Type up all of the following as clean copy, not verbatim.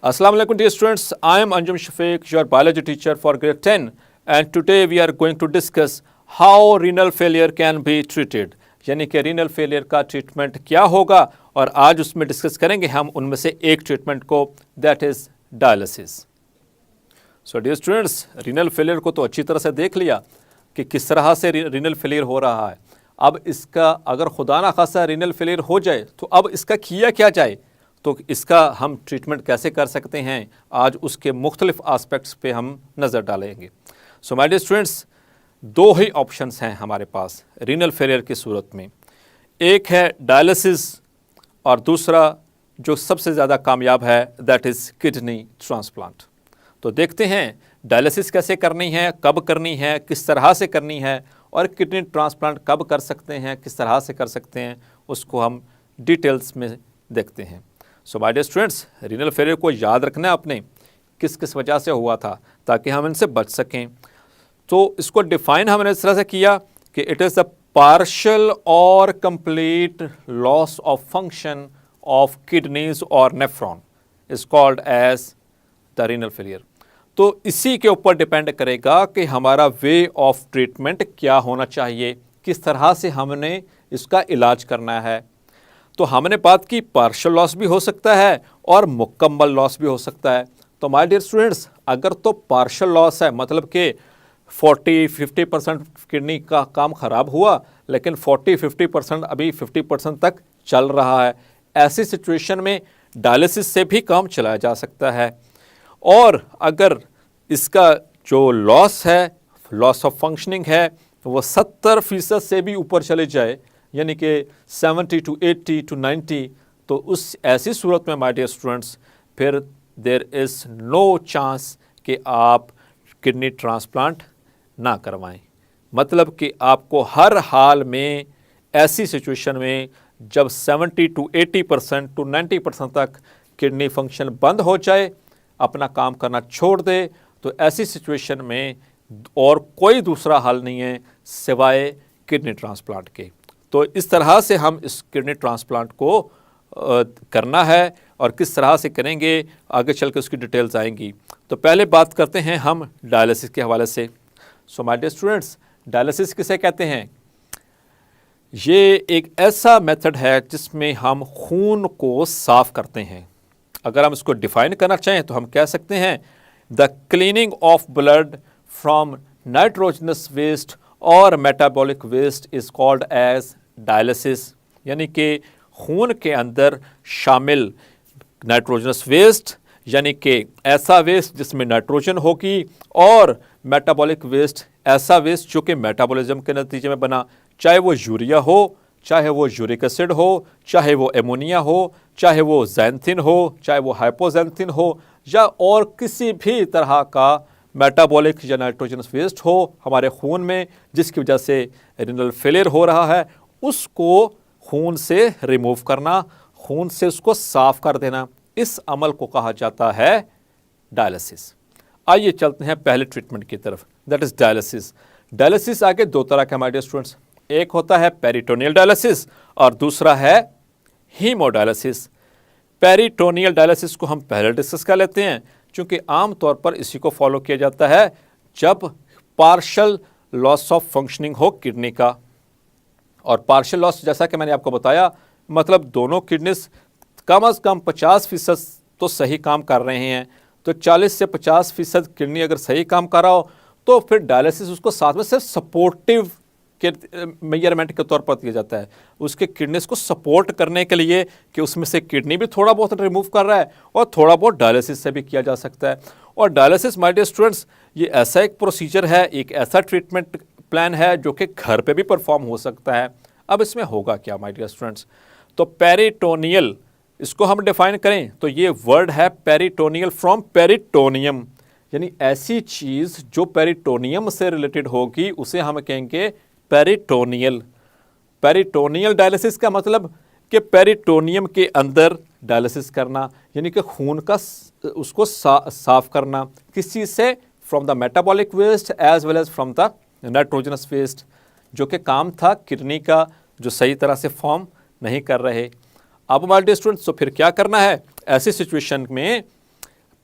Assalamu alaikum dear students, I am Anjum Shafiq, your biology teacher for grade 10 and today we are going to discuss how renal failure can be treated. यानी कि renal failure का treatment क्या होगा और आज उसमें discuss करेंगे हम उनमें से एक ट्रीटमेंट को, that is dialysis. So dear students, renal failure को तो अच्छी तरह से देख लिया कि किस तरह से रीनल फेलियर हो रहा है। अब इसका अगर खुदा ना खासा रीनल फेलियर हो जाए तो अब इसका किया क्या जाए, तो इसका हम ट्रीटमेंट कैसे कर सकते हैं, आज उसके मुख्तलिफ आस्पेक्ट्स पे हम नज़र डालेंगे। सो माय डियर स्टूडेंट्स, दो ही ऑप्शंस हैं हमारे पास रीनल फेलियर की सूरत में। एक है डायलिसिस और दूसरा जो सबसे ज़्यादा कामयाब है दैट इज़ किडनी ट्रांसप्लांट। तो देखते हैं डायलिसिस कैसे करनी है, कब करनी है, किस तरह से करनी है और किडनी ट्रांसप्लांट कब कर सकते हैं, किस तरह से कर सकते हैं, उसको हम डिटेल्स में देखते हैं। So my dear students, renal failure को याद रखना है आपने किस किस वजह से हुआ था ताकि हम इनसे बच सकें। तो इसको डिफ़ाइन हमने इस तरह से किया कि इट इज़ द पार्शियल और complete loss of function of kidneys और nephron is called as the renal failure. तो इसी के ऊपर डिपेंड करेगा कि हमारा वे ऑफ ट्रीटमेंट क्या होना चाहिए, किस तरह से हमने इसका इलाज करना है। तो हमने बात की पार्शियल लॉस भी हो सकता है और मुकम्मल लॉस भी हो सकता है। तो माय डियर स्टूडेंट्स, अगर तो पार्शियल लॉस है मतलब कि 40-50% किडनी का काम ख़राब हुआ लेकिन 40-50% अभी 50% तक चल रहा है, ऐसी सिचुएशन में डायलिसिस से भी काम चलाया जा सकता है। और अगर इसका जो लॉस है, लॉस ऑफ फंक्शनिंग है, तो वो 70% से भी ऊपर चले जाए यानी कि 70 to 80 to 90, तो उस ऐसी सूरत में माय डियर स्टूडेंट्स फिर देयर इज़ नो चांस कि आप किडनी ट्रांसप्लांट ना करवाएं। मतलब कि आपको हर हाल में ऐसी सिचुएशन में जब 70 to 80% to 90% तक किडनी फंक्शन बंद हो जाए, अपना काम करना छोड़ दे, तो ऐसी सिचुएशन में और कोई दूसरा हल नहीं है सिवाय किडनी ट्रांसप्लांट के। तो इस तरह से हम इस किडनी ट्रांसप्लांट को करना है और किस तरह से करेंगे आगे चल के उसकी डिटेल्स आएंगी। तो पहले बात करते हैं हम डायलिसिस के हवाले से। So my dear students, dialysis किसे कहते हैं? ये एक ऐसा मेथड है जिसमें हम खून को साफ़ करते हैं। अगर हम इसको डिफ़ाइन करना चाहें तो हम कह सकते हैं the cleaning of blood from nitrogenous waste और metabolic waste is called as dialysis. यानी कि खून के अंदर शामिल नाइट्रोजनस वेस्ट यानी कि ऐसा वेस्ट जिसमें नाइट्रोजन होगी और मेटाबॉलिक वेस्ट ऐसा वेस्ट जो कि मेटाबॉलिज्म के नतीजे में बना, चाहे वो यूरिया हो, चाहे वो यूरिक एसिड हो, चाहे वो एमोनिया हो, चाहे वो ज़ैंथिन हो, चाहे वो हाइपोज़ैंथिन हो या और किसी भी तरह का मेटाबॉलिक या नाइट्रोजनस वेस्ट हो हमारे खून में जिसकी वजह से रीनल फेलियर हो रहा है, उसको खून से रिमूव करना, खून से उसको साफ़ कर देना, इस अमल को कहा जाता है डायलिसिस। आइए चलते हैं पहले ट्रीटमेंट की तरफ, दैट इज़ डायलिसिस। डायलिसिस आगे दो तरह के हमारे डियर स्टूडेंट्स, एक होता है पेरिटोनियल डायलिसिस और दूसरा है हीमोडायलिसिस। पेरिटोनियल डायलिसिस को हम पहले डिस्कस कर लेते हैं क्योंकि आम तौर पर इसी को फॉलो किया जाता है जब पार्शियल लॉस ऑफ फंक्शनिंग हो किडनी का। और पार्शियल लॉस जैसा कि मैंने आपको बताया मतलब दोनों किडनीज कम से कम 50% तो सही काम कर रहे हैं। तो 40 से 50% किडनी अगर सही काम कर रहा हो तो फिर डायलिसिस उसको साथ में सिर्फ सपोर्टिव के मेजरमेंट के तौर पर दिया जाता है, उसके किडनीज को सपोर्ट करने के लिए कि उसमें से किडनी भी थोड़ा बहुत रिमूव कर रहा है और थोड़ा बहुत डायलिसिस से भी किया जा सकता है। और डायलिसिस माय डियर स्टूडेंट्स ये ऐसा एक प्रोसीजर है, एक ऐसा ट्रीटमेंट प्लान है जो कि घर पे भी परफॉर्म हो सकता है। अब इसमें होगा क्या माय डियर स्टूडेंट्स? तो पेरिटोनियल इसको हम डिफाइन करें तो ये वर्ड है पेरिटोनियल फ्रॉम पेरिटोनियम, यानी ऐसी चीज़ जो पेरिटोनियम से रिलेटेड होगी उसे हम कहेंगे पेरिटोनियल। पेरिटोनियल डायलिसिस का मतलब कि पेरिटोनियम के अंदर डायलिसिस करना यानी कि खून का उसको साफ करना, किस चीज़ से? From the metabolic waste as well as from the nitrogenous waste, जो कि काम था किडनी का जो सही तरह से फॉर्म नहीं कर रहे। अब हमारे स्टूडेंट्स तो फिर क्या करना है ऐसी सिचुएशन में?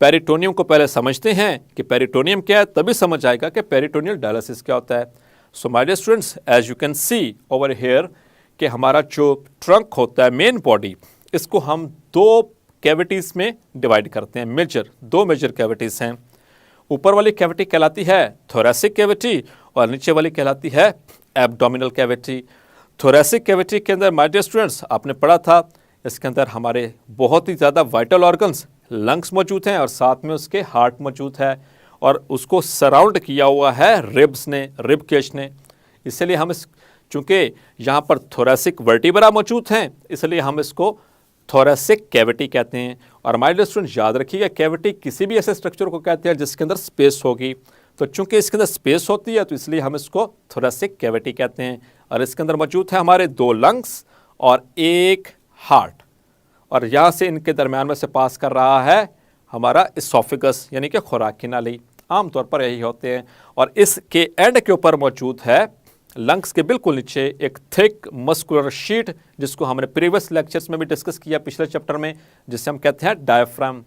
पेरिटोनियम को पहले समझते हैं कि पेरिटोनियम क्या है, तभी समझ आएगा कि पेरिटोनियल डायलिसिस क्या होता है। So my dear students, as you can see over here कि हमारा जो ट्रंक होता है, मेन बॉडी, इसको हम दो कैविटीज़ में डिवाइड करते हैं। दो मेजर कैविटीज़ हैं। ऊपर वाली कैविटी कहलाती है थोरेसिक कैविटी और नीचे वाली कहलाती है एब्डोमिनल कैविटी। थोरेसिक कैविटी के अंदर माय डियर स्टूडेंट्स आपने पढ़ा था, इसके अंदर हमारे बहुत ही ज़्यादा वाइटल ऑर्गन्स, लंग्स मौजूद हैं और साथ में उसके हार्ट मौजूद है और उसको सराउंड किया हुआ है रिब्स ने, रिब केज ने। इसलिए हम चूँकि यहाँ पर थोरेसिक वर्टिब्रा मौजूद हैं, इसलिए हम इसको थोरेसिक कैविटी कहते हैं। और माय डियर स्टूडेंट याद रखिएगा, कैविटी किसी भी ऐसे स्ट्रक्चर को कहते हैं जिसके अंदर स्पेस होगी। तो चूंकि इसके अंदर स्पेस होती है तो इसलिए हम इसको थोरेसिक कैविटी कहते हैं। और इसके अंदर मौजूद है हमारे दो लंग्स और एक हार्ट, और यहाँ से इनके दरमियान में से पास कर रहा है हमारा इसोफिगस, यानी कि खुराक की नाली। आमतौर पर यही होते हैं। और इसके एंड के ऊपर मौजूद है, लंग्स के बिल्कुल नीचे, एक थिक मस्कुलर शीट, जिसको हमने प्रीवियस लेक्चर्स में भी डिस्कस किया पिछले चैप्टर में, जिसे हम कहते हैं डायफ्राम।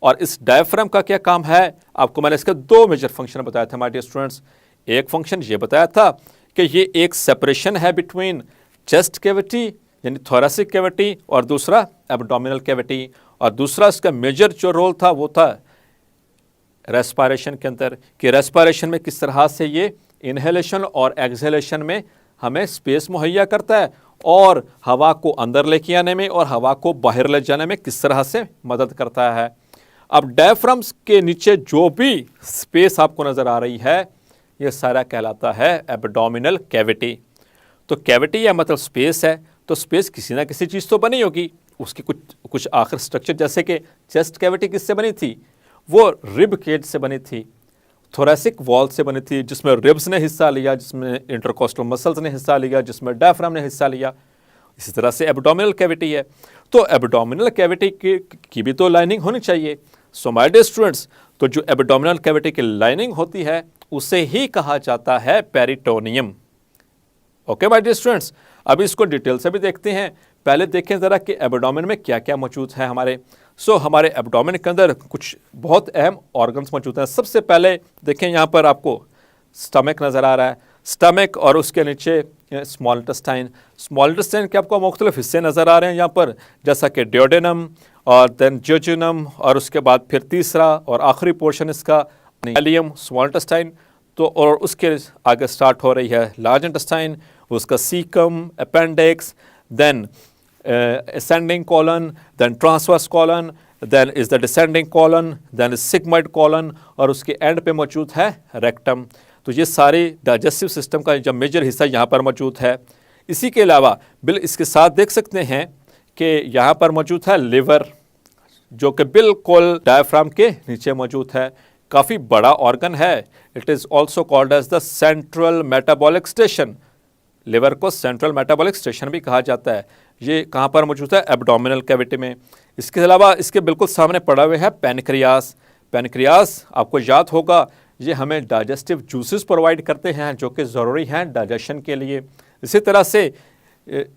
और इस डायफ्राम का क्या काम है, आपको मैंने इसके दो मेजर फंक्शन बताया था माय डियर स्टूडेंट्स। एक फंक्शन ये बताया था कि ये एक सेपरेशन है बिटवीन चेस्ट कैविटी यानी थोरेसिक कैविटी और दूसरा एब्डोमिनल कैविटी। और दूसरा इसका मेजर जो रोल था वो था रेस्पिरेशन के अंदर, कि रेस्पिरेशन में किस तरह से ये इनहेलेशन और एक्सहेलेशन में हमें स्पेस मुहैया करता है और हवा को अंदर लेके आने में और हवा को बाहर ले जाने में किस तरह से मदद करता है। अब डायफ्राम्स के नीचे जो भी स्पेस आपको नज़र आ रही है, ये सारा कहलाता है एब्डोमिनल कैविटी। तो कैविटी या मतलब स्पेस है, तो स्पेस किसी ना किसी चीज़ तो बनी होगी, उसकी कुछ आखिर स्ट्रक्चर, जैसे कि चेस्ट कैविटी किससे बनी थी, वो रिब केज से बनी थी, थोरेसिक वॉल से बनी थी, जिसमें रिब्स ने हिस्सा लिया, जिसमें इंटरकोस्टल मसल्स ने हिस्सा लिया, जिसमें डायफ्राम ने हिस्सा लिया। इसी तरह से एब्डोमिनल कैविटी है, तो एब्डोमिनल कैविटी की भी तो लाइनिंग होनी चाहिए। सो माय डियर स्टूडेंट्स, तो जो एब्डोमिनल कैविटी की लाइनिंग होती है उसे ही कहा जाता है peritoneum. Okay my dear students, अभी इसको डिटेल से भी देखते हैं। पहले देखें ज़रा कि एब्डोमेन में क्या क्या मौजूद है हमारे। हमारे एब्डोमेन के अंदर कुछ बहुत अहम ऑर्गन्स मौजूद हैं। सबसे पहले देखें, यहाँ पर आपको स्टमक नज़र आ रहा है, स्टमक और उसके नीचे स्मॉल इंटेस्टाइन। स्मॉल इंटेस्टाइन के आपको मुख्तलिफ हिस्से नज़र आ रहे हैं यहाँ पर, जैसा कि ड्योडेनम और देन ज्योजुनम, और उसके बाद फिर तीसरा और आखिरी पोर्शन इसका इलियम, स्मॉल इंटेस्टाइन। तो और उसके आगे स्टार्ट हो रही है लार्ज इंटेस्टाइन, उसका caecum, appendix, then ascending colon, then transverse colon, then is the descending colon, then is sigmoid colon, और उसके एंड पे मौजूद है रेक्टम। तो ये सारे डाइजेस्टिव सिस्टम का जो मेजर हिस्सा यहाँ पर मौजूद है। इसी के अलावा इसके साथ देख सकते हैं कि यहाँ पर मौजूद है लिवर, जो कि बिल्कुल डायफ्राम के नीचे मौजूद है। काफ़ी बड़ा ऑर्गन है। It is also called as the central metabolic station. Liver को सेंट्रल मेटाबॉलिक स्टेशन भी कहा जाता है। ये कहाँ पर मौजूद है, एब्डोमिनल कैविटी में। इसके अलावा इसके बिल्कुल सामने पड़ा हुए है पैनक्रियास। पैनक्रियास आपको याद होगा, ये हमें डाइजेस्टिव जूसेस प्रोवाइड करते हैं जो कि ज़रूरी हैं डाइजेशन के लिए। इसी तरह से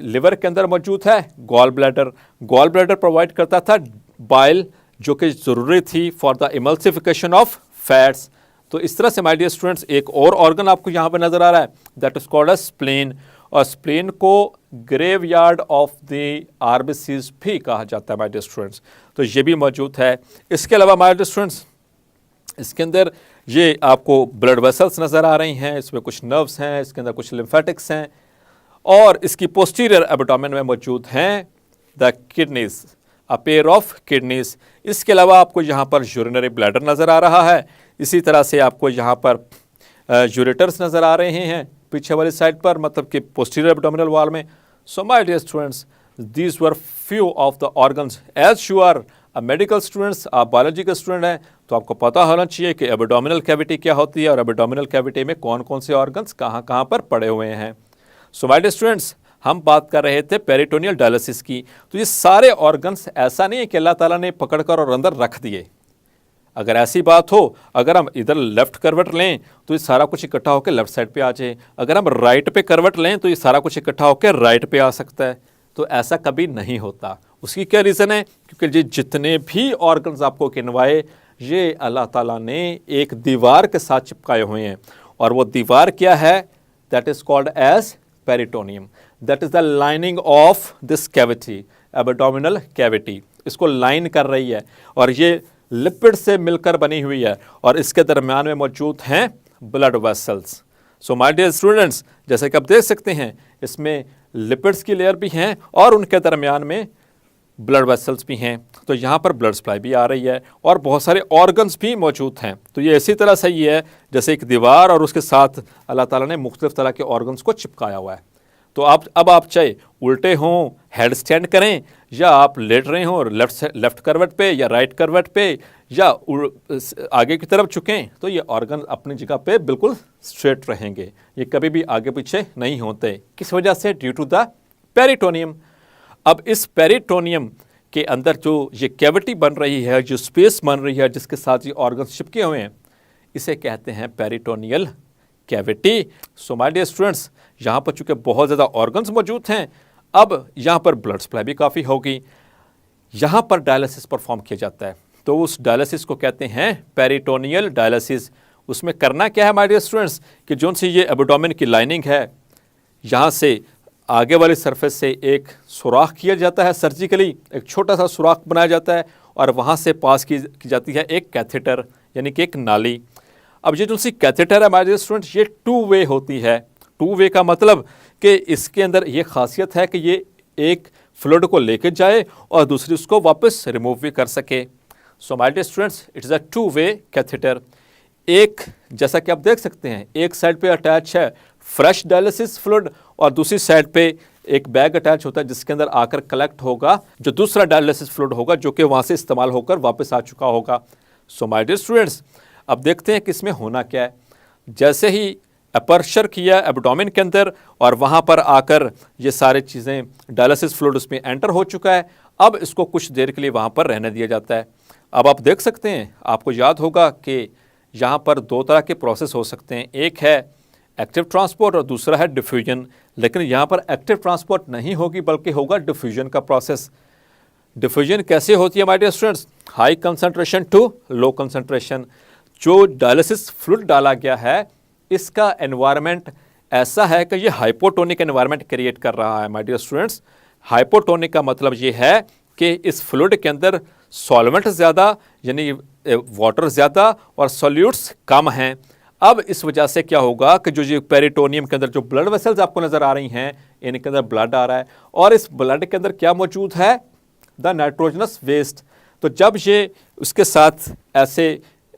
लिवर के अंदर मौजूद है gall bladder. Gall bladder provide करता था बाइल, जो कि ज़रूरी थी for the emulsification of fats. तो इस तरह से माय डियर स्टूडेंट्स एक और ऑर्गन आपको यहाँ पर नज़र आ रहा है, that is called a spleen. और स्प्लीन को ग्रेवयार्ड ऑफ द आरबीसीज भी कहा जाता है माय डियर स्टूडेंट्स। तो ये भी मौजूद है। इसके अलावा माय डियर स्टूडेंट्स इसके अंदर ये आपको ब्लड वेसल्स नज़र आ रही हैं, इसमें कुछ नर्व्स हैं, इसके अंदर कुछ लिम्फेटिक्स हैं, और इसकी पोस्टीरियर एब्डोमेन में मौजूद हैं the kidneys, a pair of kidneys. इसके अलावा आपको यहाँ पर यूरिनरी ब्लैडर नज़र आ रहा है। इसी तरह से आपको यहाँ पर यूरेटर्स नज़र आ रहे हैं पीछे वाली साइड पर, मतलब कि पोस्टीरियर एब्डोमिनल वॉल में। So my dear students, these were few of the organs. As you are a medical students, आप बायोलॉजी के स्टूडेंट हैं, तो आपको पता होना चाहिए कि एब्डोमिनल कैविटी क्या होती है और एब्डोमिनल कैविटी में कौन कौन से ऑर्गन्स कहाँ कहाँ पर पड़े हुए हैं। सो माय डियर स्टूडेंट्स, हम बात कर रहे थे पेरिटोनियल डायलिसिस की। तो ये सारे ऑर्गन्स ऐसा नहीं है कि अल्लाह ताला ने पकड़कर और अंदर रख दिए। अगर ऐसी बात हो, अगर हम इधर लेफ्ट करवट लें तो ये सारा कुछ इकट्ठा होकर लेफ्ट साइड पे आ जाए, अगर हम राइट पे करवट लें तो ये सारा कुछ इकट्ठा होकर राइट पे आ सकता है। तो ऐसा कभी नहीं होता। उसकी क्या रीज़न है, क्योंकि ये जितने भी ऑर्गन्स आपको गिनवाए, ये अल्लाह ताला ने एक दीवार के साथ चिपकाए हुए हैं, और वो दीवार क्या है? That is called as peritoneum. That is the lining of this cavity, abdominal cavity, इसको लाइन कर रही है, और ये लिपिड से मिलकर बनी हुई है, और इसके दरम्यान में मौजूद हैं blood vessels. So my dear students, जैसे कि आप देख सकते हैं इसमें लिपिड्स की लेयर भी हैं और उनके दरम्यान में ब्लड वेसल्स भी हैं। तो यहाँ पर ब्लड सप्लाई भी आ रही है और बहुत सारे ऑर्गन्स भी मौजूद हैं। तो ये इसी तरह से ही है जैसे एक दीवार और उसके साथ अल्लाह ताला ने मुख्तलिफ तरह के ऑर्गन्स को चिपकाया हुआ है। तो अब आप चाहे उल्टे हों, हेड स्टैंड करें, या आप लेट रहे हों लेफ्ट करवट पे या राइट करवट पे, या आगे की तरफ झुकें, तो ये ऑर्गन अपनी जगह पे बिल्कुल स्ट्रेट रहेंगे, ये कभी भी आगे पीछे नहीं होते। किस वजह से? Due to the peritoneum. अब इस पेरिटोनियम के अंदर जो ये कैविटी बन रही है, जो स्पेस बन रही है जिसके साथ ये ऑर्गन्स चिपके हुए हैं, इसे कहते हैं peritoneal cavity. So my dear students, यहाँ पर चूंकि बहुत ज़्यादा ऑर्गन्स मौजूद हैं, अब यहाँ पर ब्लड सप्लाई भी काफ़ी होगी। यहाँ पर डायलिसिस परफॉर्म किया जाता है, तो उस डायलिसिस को कहते हैं पेरिटोनियल डायलिसिस। उसमें करना क्या है माय डियर स्टूडेंट्स कि जो सी ये एब्डोमेन की लाइनिंग है, यहाँ से आगे वाली सरफेस से एक सुराख किया जाता है, सर्जिकली एक छोटा सा सुराख बनाया जाता है, और वहाँ से पास की जाती है एक कैथेटर, यानी कि एक नाली। अब ये जो सी कैथेटर है माय डियर स्टूडेंट्स, ये 2 वे होती है। 2 वे का मतलब कि इसके अंदर ये खासियत है कि ये एक फ्लूइड को लेके जाए और दूसरी उसको वापस रिमूव भी कर सके। So my dear students, it is a 2 way catheter. एक, जैसा कि आप देख सकते हैं, एक साइड पे अटैच है फ्रेश डायलिसिस फ्लूइड, और दूसरी साइड पे एक बैग अटैच होता है जिसके अंदर आकर कलेक्ट होगा जो दूसरा डायलिसिस फ्लूइड होगा, जो कि वहाँ से इस्तेमाल होकर वापस आ चुका होगा। सो माय डियर स्टूडेंट्स, अब देखते हैं कि इसमें होना क्या है। जैसे ही अपर्चर किया एब्डोमेन के अंदर और वहाँ पर आकर ये सारी चीज़ें डायलिसिस फ्लूइड उसमें एंटर हो चुका है, अब इसको कुछ देर के लिए वहाँ पर रहने दिया जाता है। अब आप देख सकते हैं, आपको याद होगा कि यहाँ पर 2 तरह के प्रोसेस हो सकते हैं, एक है एक्टिव ट्रांसपोर्ट और दूसरा है डिफ्यूजन। लेकिन यहाँ पर एक्टिव ट्रांसपोर्ट नहीं होगी बल्कि होगा डिफ्यूजन का प्रोसेस। डिफ्यूजन कैसे होती है my dear students? High concentration to low concentration. जो डायलिसिस फ्लूइड डाला गया है, इसका एनवायरनमेंट ऐसा है कि ये हाइपोटोनिक एनवायरनमेंट क्रिएट कर रहा है माय डियर स्टूडेंट्स। हाइपोटोनिक का मतलब ये है कि इस फ्लूइड के अंदर सॉल्वेंट ज़्यादा, यानी वाटर ज़्यादा और सॉल्यूट्स कम हैं। अब इस वजह से क्या होगा कि जो पेरिटोनियम के अंदर जो ब्लड वेसल्स आपको नज़र आ रही हैं, इनके अंदर ब्लड आ रहा है, और इस ब्लड के अंदर क्या मौजूद है? The nitrogenous waste. तो जब ये उसके साथ ऐसे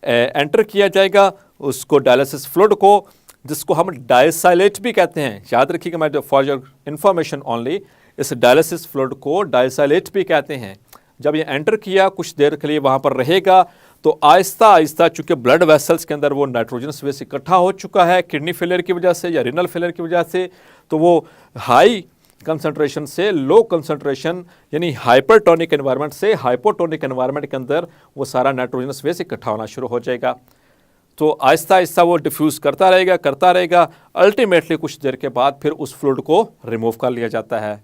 एंटर किया जाएगा उसको डायलिसिस फ्लूइड को, जिसको हम डायसाइलेट भी कहते हैं, याद रखिएगा मैं फॉर योर इन्फॉर्मेशन ओनली, इस डायलिसिस फ्लूइड को डायसाइलेट भी कहते हैं। जब ये एंटर किया कुछ देर के लिए वहाँ पर रहेगा, तो आहिस्ता आहिस्ता चूँकि ब्लड वेसल्स के अंदर वो नाइट्रोजनस वेस्ट इकट्ठा हो चुका है किडनी फेलियर की वजह से या रीनल फेलियर की वजह से, तो वो हाई कंसंट्रेशन से लो कंसंट्रेशन यानी हाइपरटोनिक एनवायरनमेंट से हाइपोटोनिक एनवायरनमेंट के अंदर वो सारा नाइट्रोजनस वेस्ट इकट्ठा होना शुरू हो जाएगा। तो आहिस्ता आहिस्ता वो डिफ्यूज़ करता रहेगा। अल्टीमेटली कुछ देर के बाद फिर उस फ्लूइड को रिमूव कर लिया जाता है।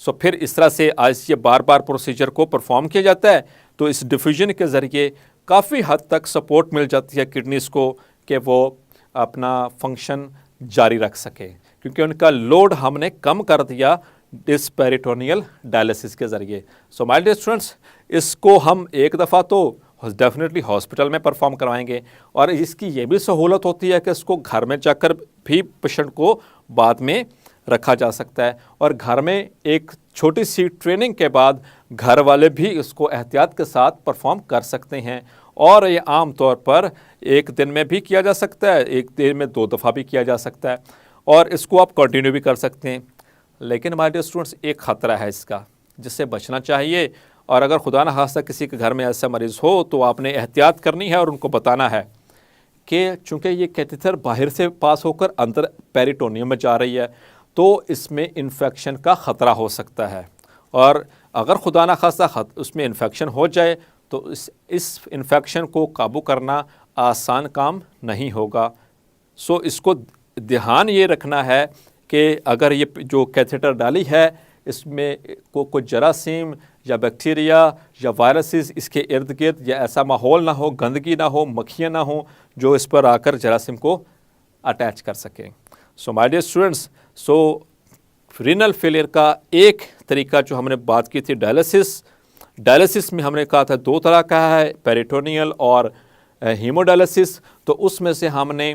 सो फिर इस तरह से आज ये बार बार प्रोसीजर को परफॉर्म किया जाता है। तो इस डिफ्यूजन के ज़रिए काफ़ी हद तक सपोर्ट मिल जाती है किडनीज़ को कि वो अपना फंक्शन जारी रख सके, क्योंकि उनका लोड हमने कम कर दिया इस पेरिटोनियल डायलिसिस के ज़रिए। सो माय डियर स्टूडेंट्स, इसको हम एक दफ़ा तो डेफिनेटली हॉस्पिटल में परफॉर्म करवाएंगे, और इसकी ये भी सहूलत होती है कि इसको घर में जाकर भी पेशेंट को बाद में रखा जा सकता है, और घर में एक छोटी सी ट्रेनिंग के बाद घर वाले भी इसको एहतियात के साथ परफॉर्म कर सकते हैं। और ये आम तौर पर एक दिन में भी किया जा सकता है, एक दिन में 2 दफ़ा भी किया जा सकता है, और इसको आप कंटिन्यू भी कर सकते हैं। लेकिन हमारे डियर स्टूडेंट्स, एक ख़तरा है इसका जिससे बचना चाहिए, और अगर खुदा न खास्ता किसी के घर में ऐसा मरीज़ हो तो आपने एहतियात करनी है और उनको बताना है कि चूँकि ये कैथेटर बाहर से पास होकर अंदर पेरिटोनियम में जा रही है, तो इसमें इन्फेक्शन का ख़तरा हो सकता है, और अगर खुदा न खास्ता उसमें इन्फेक्शन हो जाए तो इस इन्फेक्शन को काबू करना आसान काम नहीं होगा। सो इसको ध्यान ये रखना है कि अगर ये जो कैथेटर डाली है इसमें कोई जरासीम या बैक्टीरिया या वायरसेस इसके इर्द गिर्द या ऐसा माहौल ना हो, गंदगी ना हो, मक्खियाँ ना हो जो इस पर आकर जरासीम को अटैच कर सकें। So my dear students, so renal failure का एक तरीका जो हमने बात की थी डायलिसिस में हमने कहा था 2 तरह का है, पेरिटोनियल और हीमोडायलिसिस। तो उसमें से हमने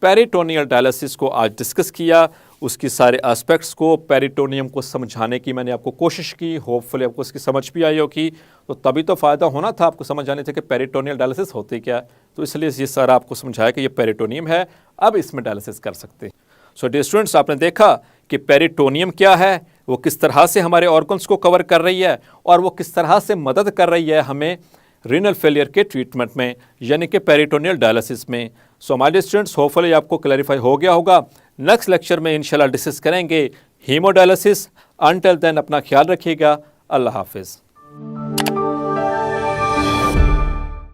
पेरिटोनियल डायलिसिस को आज डिस्कस किया, उसकी सारे एस्पेक्ट्स को, पेरिटोनियम को समझाने की मैंने आपको कोशिश की। होपफुली आपको इसकी समझ भी आई होगी, तो तभी तो फ़ायदा होना था आपको समझ आने थे कि पेरिटोनियल डायलिसिस होती क्या। तो इसलिए ये सारा आपको समझाया कि ये पेरिटोनियम है, अब इसमें डायलिसिस कर सकते हैं। सो डियर स्टूडेंट्स, आपने देखा कि पेरिटोनियम क्या है, वो किस तरह से हमारे ऑर्गन्स को कवर कर रही है और वो किस तरह से मदद कर रही है हमें रीनल फेलियर के ट्रीटमेंट में, यानी कि पेरिटोनियल डायलिसिस में। So my dear students, hopefully आपको क्लैरिफाई हो गया होगा। नेक्स्ट लेक्चर में इंशाल्लाह डिस्कस करेंगे हीमोडायलिसिस। अंटिल देन अपना ख्याल रखिएगा। अल्लाह हाफिज़।